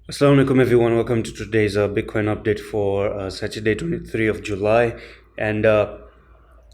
Assalamu alaikum everyone, welcome to today's Bitcoin update for Saturday 23 of July. And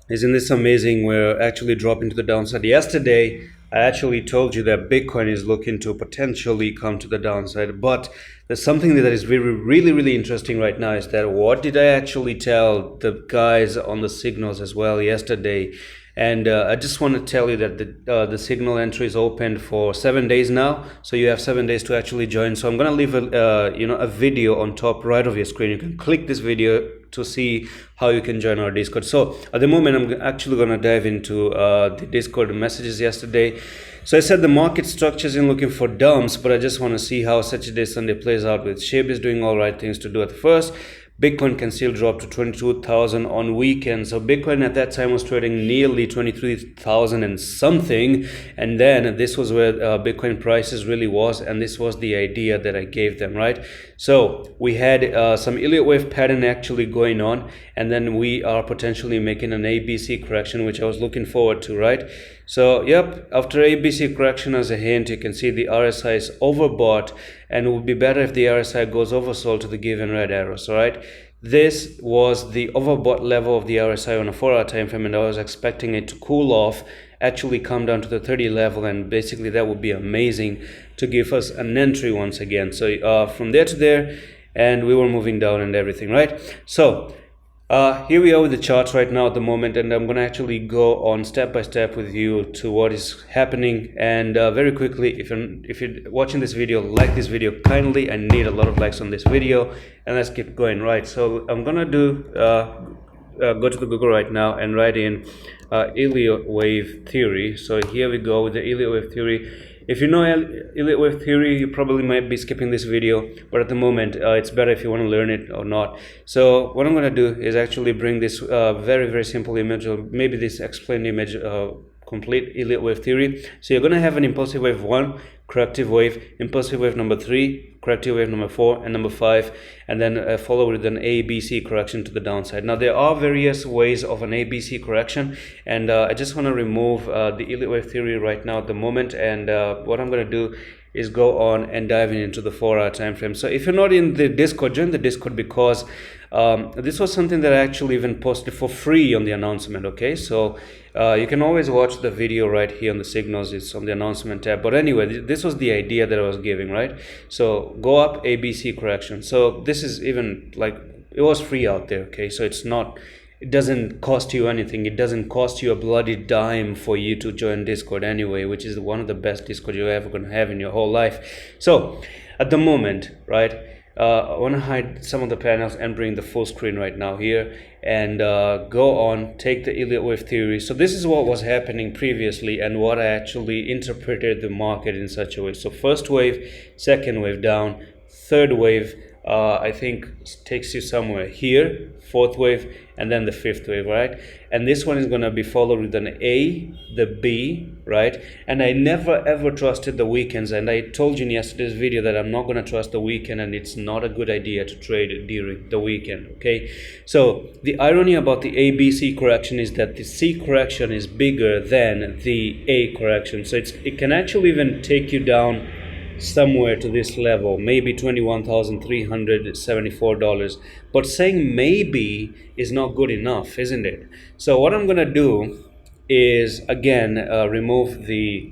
isn't this amazing? We're actually dropping to the downside. Yesterday I actually told you that Bitcoin is looking to potentially come to the downside, but there's something that is really interesting right now, is that what did I actually tell the guys on the signals as well yesterday? And I just want to tell you that the signal entry is open for 7 days now, so you have 7 days to actually join. So I'm going to leave a video on top right of your screen. You can click this video to see how you can join our Discord. So at the moment I'm actually going to dive into the Discord messages yesterday. So I said the market structure isn't looking for dumps, but I just want to see how Saturday Sunday plays out, with SHIB is doing all right things to do at first. Bitcoin can still drop to 22,000 on weekends. So Bitcoin at that time was trading nearly 23,000 and something. And then this was where Bitcoin prices really was. And this was the idea that I gave them, right? So we had some Elliott wave pattern actually going on. And then we are potentially making an ABC correction, which I was looking forward to, right? So yep, after ABC correction, as a hint, you can see the RSI is overbought, and it would be better if the RSI goes oversold to the given red arrows. All right, this was the overbought level of the RSI on a 4-hour time frame, and I was expecting it to cool off, actually come down to the 30 level, and basically that would be amazing to give us an entry once again. So from there to there, and we were moving down and everything, right? So here we are with the charts right now at the moment, and I'm going to actually go on step by step with you to what is happening. And very quickly, if you're watching this video, like this video kindly. I need a lot of likes on this video, and let's keep going. Right, so I'm gonna do go to the Google right now and write in Elliott wave theory. So here we go with the Elliott wave theory. If you know Elliott wave theory, you probably might be skipping this video, but at the moment it's better if you want to learn it or not. So what I'm going to do is actually bring this very simple image, or maybe this explained image, complete Elliott wave theory. So you're going to have an impulsive wave 1, corrective wave, impulsive wave number 3, corrective wave number 4, and number 5, and then follow with an ABC correction to the downside. Now there are various ways of an ABC correction, and I just want to remove the Elliott wave theory right now at the moment. And what I'm going to do is go on and dive into the 4-hour time frame. So if you're not in the Discord, join the Discord, because this was something that I actually even posted for free on the announcement. Okay, so you can always watch the video right here on the signals. It's on the announcement tab. But anyway, this was the idea that I was giving, right? So go up, ABC correction. So this is even like, it was free out there. Okay, so it doesn't cost you anything. It doesn't cost you a bloody dime for you to join Discord anyway, which is one of the best Discord you're ever going to have in your whole life. So at the moment, right, I want to hide some of the panels and bring the full screen right now here, and go on, take the Elliott wave theory. So this is what was happening previously, and what I actually interpreted the market in such a way. So first wave, second wave down, third wave I think takes you somewhere here, fourth wave, and then the fifth wave, right? And this one is going to be followed with an A, the B, right? And I never ever trusted the weekends, and I told you in yesterday's video that I'm not going to trust the weekend, and it's not a good idea to trade during the weekend. Okay, so the irony about the ABC correction is that the C correction is bigger than the A correction, so it can actually even take you down somewhere to this level, maybe $21,374. But saying maybe is not good enough, isn't it? So what I'm gonna do is again remove the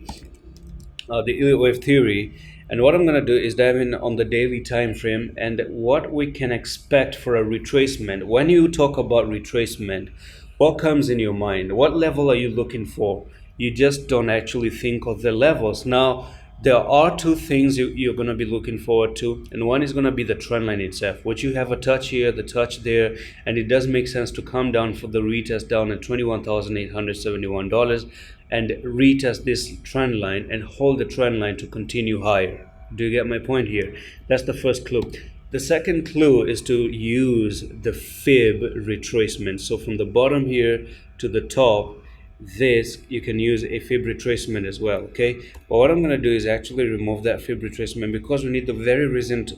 Elliott wave theory, and what I'm gonna do is dive in on the daily time frame and what we can expect for a retracement. When you talk about retracement, what comes in your mind? What level are you looking for? You just don't actually think of the levels. Now there are two things you're going to be looking forward to, and one is going to be the trend line itself, which you have a touch here, the touch there, and it does make sense to come down for the retest down at $21,871 and retest this trend line and hold the trend line to continue higher. Do you get my point here? That's the first clue. The second clue is to use the fib retracement. So from the bottom here to the top, this you can use a fib retracement as well. Okay, but what I'm going to do is actually remove that fib retracement, because we need the very recent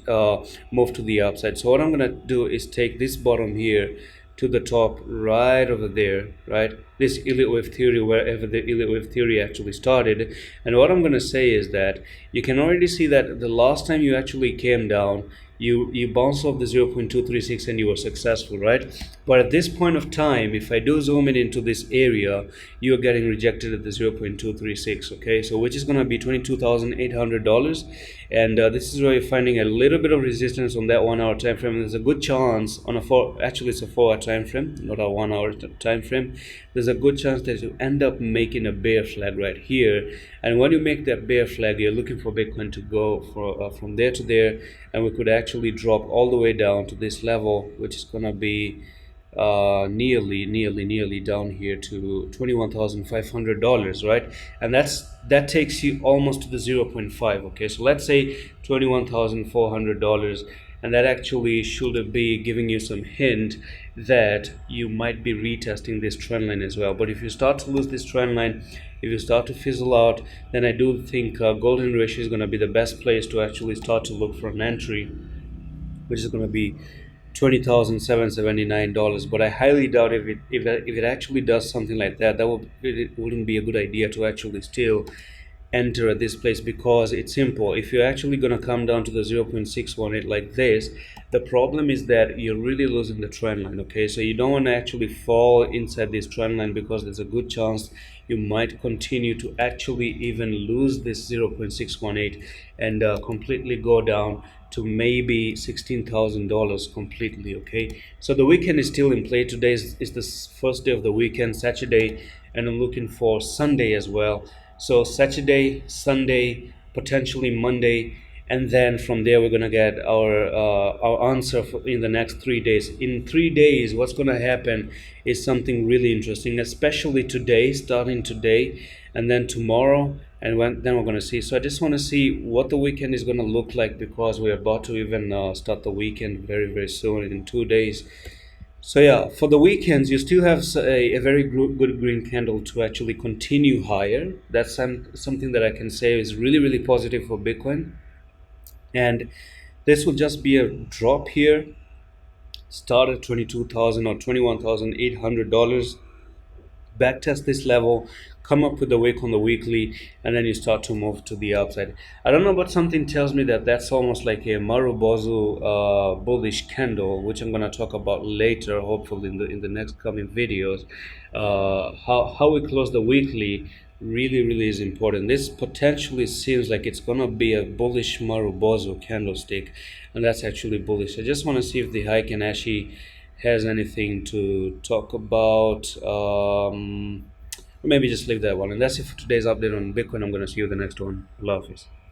move to the upside. So what I'm going to do is take this bottom here to the top right over there, right? This elite wave theory, wherever the elite wave theory actually started. And what I'm going to say is that you can already see that the last time you actually came down, you bounced off the 0.236 and you were successful, right? But at this point of time, if I do zoom in into this area, you are getting rejected at the 0.236, okay? So which is going to be $22,800, and this is where you're finding a little bit of resistance on that 1 hour time frame. And there's a good chance on actually it's a 4 hour time frame, not a 1 hour time frame. There's a good chance that you end up making a bear flag right here, and when you make that bear flag, you're looking for Bitcoin to go from there to there, and we could actually drop all the way down to this level, which is gonna be nearly down here to $21,500, right? And that takes you almost to the 0.5. Okay, so let's say $21,400, and that actually should be giving you some hint that you might be retesting this trend line as well. But if you start to lose this trend line, if you start to fizzle out, then I do think golden ratio is going to be the best place to actually start to look for an entry, which is going to be $20,779. But I highly doubt if it actually does something like that, it wouldn't be a good idea to actually still enter at this place, because it's simple. If you're actually going to come down to the 0.618 like this, the problem is that you're really losing the trend line. Okay, so you don't want to actually fall inside this trend line, because there's a good chance you might continue to actually even lose this 0.618 and completely go down to maybe $16,000 completely. Okay, so the weekend is still in play. Today is the first day of the weekend, Saturday, and I'm looking for Sunday as well. So Saturday, Sunday, potentially Monday, and then from there we're gonna get our answer in the next 3 days. In 3 days, what's gonna happen is something really interesting, especially today, starting today, and then tomorrow, and then we're gonna see. So I just want to see what the weekend is gonna look like, because we're about to even start the weekend very soon in 2 days. So yeah, for the weekends, you still have a very good green candle to actually continue higher. That's something that I can say is really positive for Bitcoin. And this will just be a drop here, start at $22,000 or $21,800, backtest this level, come up with the wick on the weekly, and then you start to move to the upside. I don't know, but something tells me that that's almost like a Marubozu bullish candle, which I'm going to talk about later, hopefully in the next coming videos. How we close the weekly really is important. This potentially seems like it's going to be a bullish Marubozu candlestick, and that's actually bullish. I just want to see if the Heiken Ashi has anything to talk about. Maybe just leave that one. And that's it for today's update on Bitcoin. I'm going to see you in the next one. Allah Hafiz.